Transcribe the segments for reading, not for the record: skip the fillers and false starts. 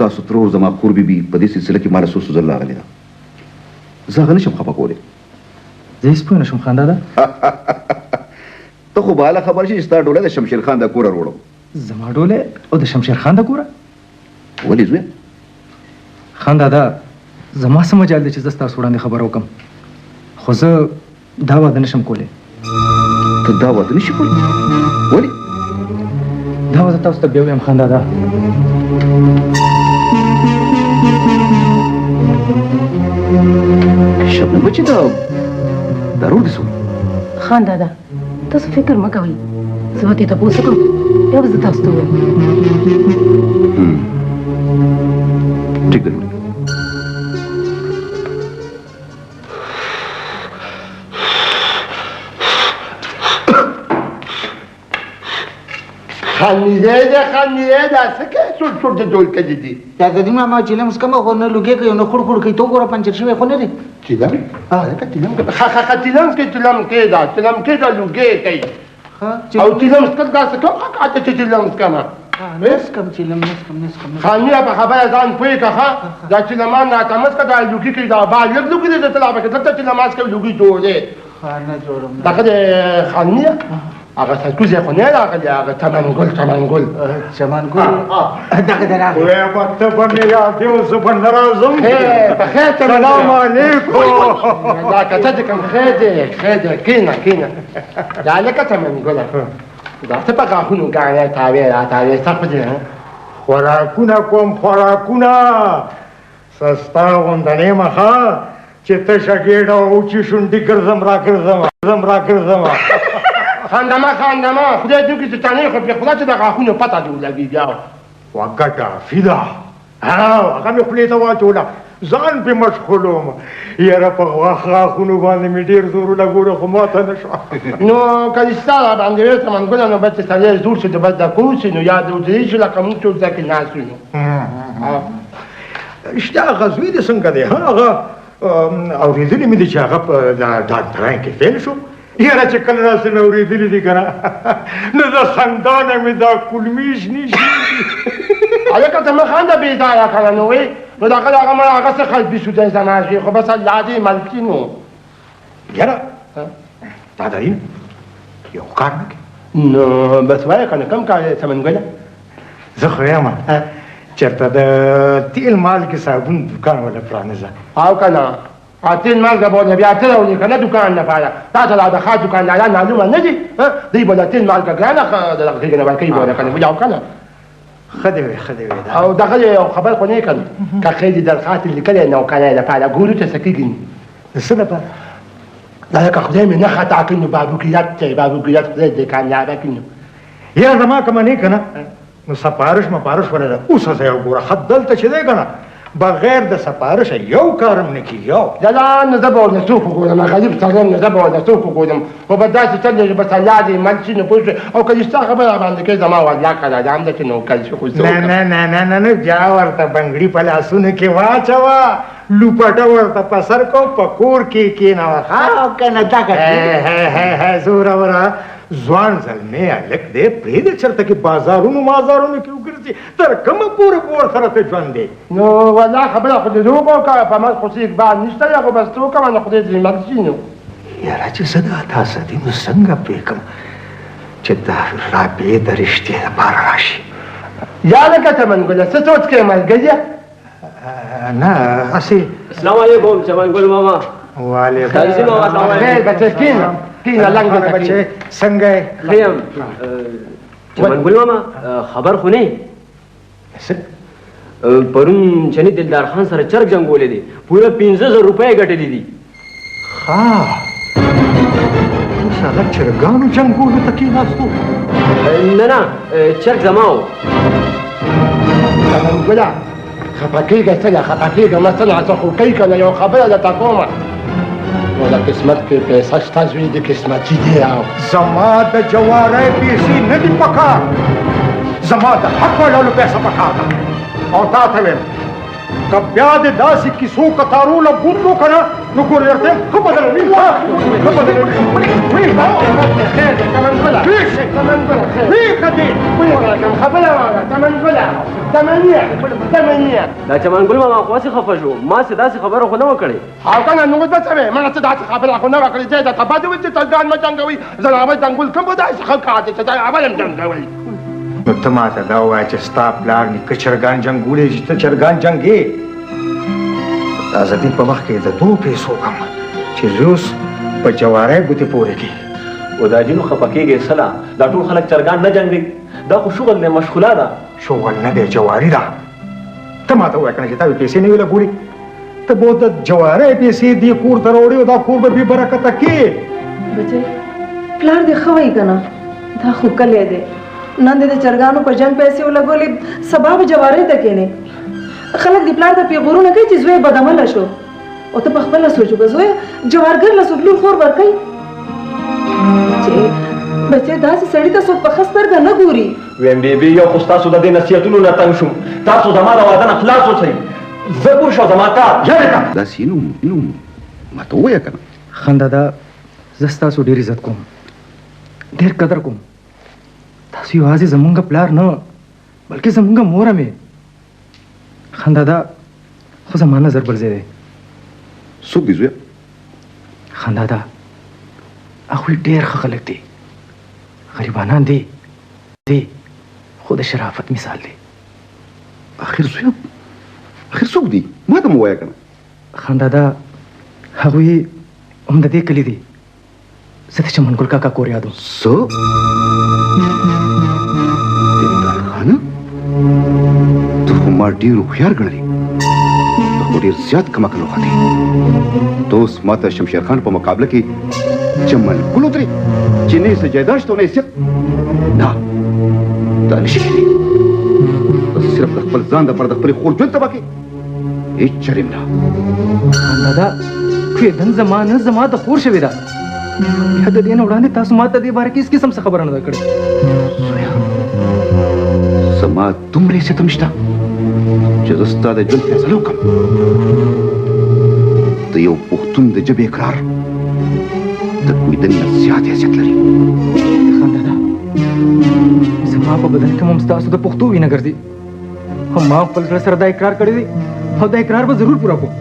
ستاسو ترور زما خور بي په دې سلسله کې مال سوسو زل راغلی ده. زه هغه نشم خفه کولی. زه هېڅ پوه نه شم خان دادا. ته خو به هله خبر شي چې ستا ډوله د شمشیر خان د کوره وروړم. زما ډوله او د شمشیر خان د کوره؟ ولې زویه؟ خان دادا زما څه مجال دی چې زه ستاسو وړاندې خبره وکړم، خو زه دا واده نشم کولی. ته دا واده نشي کولی؟ ولې؟ دا واده تاسو ته بیا ویم خان دادا. شبنم بچې دا رور دې څوک؟ خان دادا تاسو فکر مه کوئ، زه به ترې تپوس وکړم بیا به زه تاسو ته ووایم. ټیک ده. خمیده څه کې څوټ څوټ د ډول کړي دي. دا د دې ماما چیلم څکمه خو نه لوګي کوي نو خړ خړ کوي تو ګوره پنچر شوی خو نه دی. چیلم؟ هغه چیلم کې دا لوګي کوي. او چیلم څکل دا څه کوم کاته چې چیلم څکما. نس کم چیلم نس کم. خانیه په خبره ځان پوي کخه دا چیلمان نه تمس کا دا لوګي کوي دا با لږ لوګي د طلبه کې دته چیلماس کوي لوګي جوړه. خانه جوړم. دا کده خانیه هغه سکوزه خو نه راغلی هغه چمنګل دغه درا وې پته باندې یاد یو زه په ناراضم په خیر سلام علیکم دا کته کوم خیر کینا دا لکه چمنګل دا څه په غاښونو غاړه تاوی څه دي خوراکونه سستا غوندنې مخه چې ته شګېډه او چې شونډې ګرځم راګرځم خاندما خدای دې کې چې تانه خو په خدای چې د غاښونو پتا دی ولګي بیا وګټه فدا هغه مې خولې ته واچوله ځان په مشغولوم یاره په غاښونو باندې مې ډېر زور لګوره خو ماته نه شو نو کلیستا باندې ورته منګوله نو بچ سړی زور چې د بد د کوڅې نو یاد ودرې چې لکه موږ ټول ځکه ناسو نو اشتیا غزوی دې څنګه دی هغه اورېدلې مې دي چې هغه په ډاکټران کې فیل شو یاره چې کله راسې مې اورېدلي دي که نه نو د خندانه مې دا کلمې شنې شي هلکه ته مه خنده بېځایه که نه وې نو دغه هغه څه قلبي شو دی زما شي خو بس الله دې ملکي نو یاره دا دارین یو کار نه کوي نو بس وایه که نه کوم کار دی سمنګله زه خو یم چېرته د تیل مالګې صابون دوکان ولا پرانیزه او که نه تیل مالګه به ورله بیا ته راولي که نه دوکان لپاره تا ته لا د ښه دوکانداران معلومه نه دي دوی به د تیل مالګه ګرانه دغه کېږي نه ورکوي به ورله که نه یو که نه ښه دی وې او دغه یو خبر خو نه کړم که خیلی درخواست لیکلی نوکرۍ لپاره ګورو چې څه کېږي د څه لپاره دا لکه خدای مې نه خطا کړي نو بابوګیرت خدای دې کامیابه کړي نو یا زما که منې که نه نو سپارش ولا ده اوسه زه یو ګوره خط دلته چې دی که نه بغیر د سپارشه یو کارم نه کېږي یو لا نه زه به ورله څوک وګورم غریب سړی یم نه زه به ورله څوک وګورم خو به داسې چل دی بس الله دې مل شي نو پوه شوې او که دې ستا خبره راباندې کوي زما والله قدردان ده چې نوکر شي خو نه بیا ورته بنګړي په لاسونو کې واچوه لوپټه ورته په سر کو په کور کې کېنوه او که نه دغه زوروره ځوان زلمی هلک دی پرېږدې چېرته کې بازارونو کې وګرځي تر کومه پورې به ورسره ته ژوند دی نو والله خبره خو دې وکړه که په من خو څه اقبال نشته دی خو بس ته وکړه نو خدای دې مل شي نو یاره چې زه دا تاسه دي نو څنګه پرېږدم چې د رابعې د رشتې لپاره راشي یا لکه چمنګله څه سوچ کې ملګری نه هسې السلام علیکم چمنګل ماما وعلیکم خیر بچه کېنه لنګ بچې څنګه یې ښه یم چمنګل ماما خبر خو نه پرون چني دلدار خان سره چرګ جنګولې دي پوره 15000 روپۍ ګټلې دي ښه اوس هغه چرګانو جنګولو ته کېناستو نه چرګ زما و چمنګله خفه کېږه څنګه ما څنګه څه خو کوي که نه یو خبره درته کومه نو د قسمت کې پیسه شته زوی د قسمتي دی زما د جوارۍ پیسې نه دي پکار زما د حق وړلو پیسه پکار ده او تا ته ویم که بیا دې داسې کیسو کتارو له بوتلو که نه نو ګور درته ښه بدلوي ښه بدلوي دا چمن ګل ماما خو هسې خفه شو ما سې داسې خبره خو نه وه کړې او کنه نو څه وې ما څه داسې خبره خو نه وه کړې چې ته بد وي چې چرګان مه جنګوي زه هغه جنګول کوم به داسې ښه کار دی چې دا اول هم جنګوي نو ته ماته دا ووایه چې ستا پلار نیکه چرګان جنګولی چې ته چرګان جنګې دا زه دې په وخت کې د 2 پیسو کم چې زه اوس په جواری ګوتې پورې کړي و دا جینو خفه کېږې سله دا ټول خلک چرګان نه جنګوي دا خو شغل دی مشغوله ده شغل نه دی جواري ده ته ماته ووایه که نه چې تا پیسې نه وي لګولې ته به د جواری پیسې دې کور ته راوړې او دا کور به بې برکته کې بچی پلار دې ښه وایي که نه دا خو کلی دی نن دې د چرګانو په جنګ پیسې ولګولې سبا به جوارۍ ته کښېنې خلک دې پلار ته پیغورونه کوي چې زوی یې بدعمله شو او ته په خپله سوچ وکړه زویه جوارګر له څوک لور خور ورکوي چې بچی داسې سړي ته څوک په ښه سترګه نه ګوري ویم بیبي یو خو ستاسو د دې نصیحتونو نه تنګ شوم تاسو زما د واده نه خلاص اوسئ زه پوه شو زما کار داسې نو ما ته ووایه که نه خان دادا زه ستاسو ډېر عزت کوم ډېر قدر کوم تاسو یوازې زمونږ پلار نه بلکې زمونږ مور هم یې خان دادا خو زما نظر بل ځای دی څوک دي زویه خان دادا هغوی ډېر ښه خلک دي غریبانان دي خو د شرافت مثال دی اخر زویه اخر څوک دي ما ته مو ووایه که نه خان دادا هغوی هم د دې کلي دي زه د چمن ګل کاکا کور یادوم څه دیندار خانه ته خو ما ډېر هوښیار ګڼلې ته خو ډېر زیات کم عقل وختې ته اوس ما ته شمشیر خان په مقابله کې چمن ګل ودرې چې نه یې څه جایداد شته او نه یې صحت نه دا نشي کېدی ته صرف د خپل ځان دپاره د خپلې خور ژوند تباه کړې هېڅ چرې نه خان دادا کېدن زما نه زما د خور شوې ده بیا د دې نه وړاندې تاسو ما ته دې باره کې هېڅ قسم څه خبره نه ده کړې زویه زما دومره حیثیت هم شته چې زه ستا د ژوند فیصله وکړم د یو پښتون د ژبې اقرار د کویدنې نه زیات حیثیت لري خان دادا زما په بدن کې هم ستاسو د پښتو وینه ګرځي هم ما خپل زړه سره دا اقرار کړی دی او دا اقرار به ضرور پوره کوم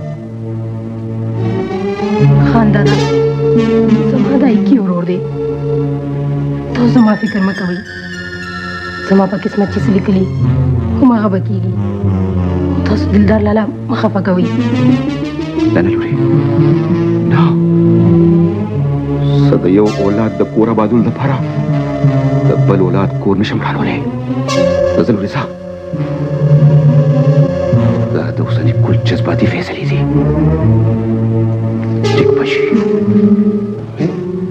خان دادا زما دا ایکی ورور دی تاسو زما فکر مه کوئ زما په قسمت چې څه لیکلي هماغه به کېږي تاسو دلدار لالا مه خفه کوئ نه نه لورې نه زه د یو اولاد د کور آبادولو دپاره د بل اولاد کور نشم رانولی زه لورې ځه دا د اوسني کل جذباتي فیصلې دي ټیک به شي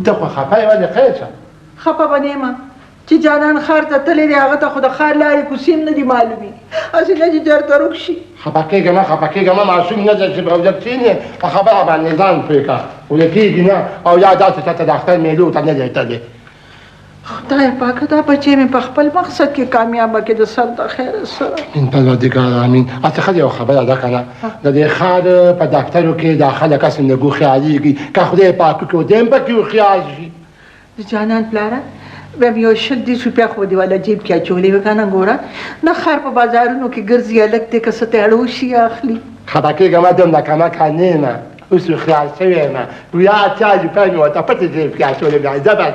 ته خو خفه یې ولې خیر شه خفه به نه یم چې جانان ښار ته تللی دی هغه ته خو د ښار لارې کوڅې هم نه دي معلومې هسې نه چې چېرته روک شي خفه کېږه مه معصوم نه ده چې به کښېنې په خبره باندې ځان پرې کړه ولې کېږي نه او یا داسې چاته د اختر میلو ته نه دی تللی خدای پاکه دا بچی مې په خپل مقصد کې کامیابه کړي د سر د خیره سره من پروردګار امین هسې ښه یو خبره ده که نه د دې ښار په دفترو کې دا خلک هسې نګو خیالېږي که خدای پاک وکړي دیم پکې خیال شي د جانان پلاره بیا یو 100 روپیا خو دې والا جیب کې اچولې وې که نه ګوره نه ښار په بازارونو کې ګرځي هلک دی که څه ته اړ وشي اخلي خفه کېږه مه دومره کمکه نه یم اوس خیال شوی یم بیا 4 روپۍ مې ورته پټې جیب کې اچولې بیا زه به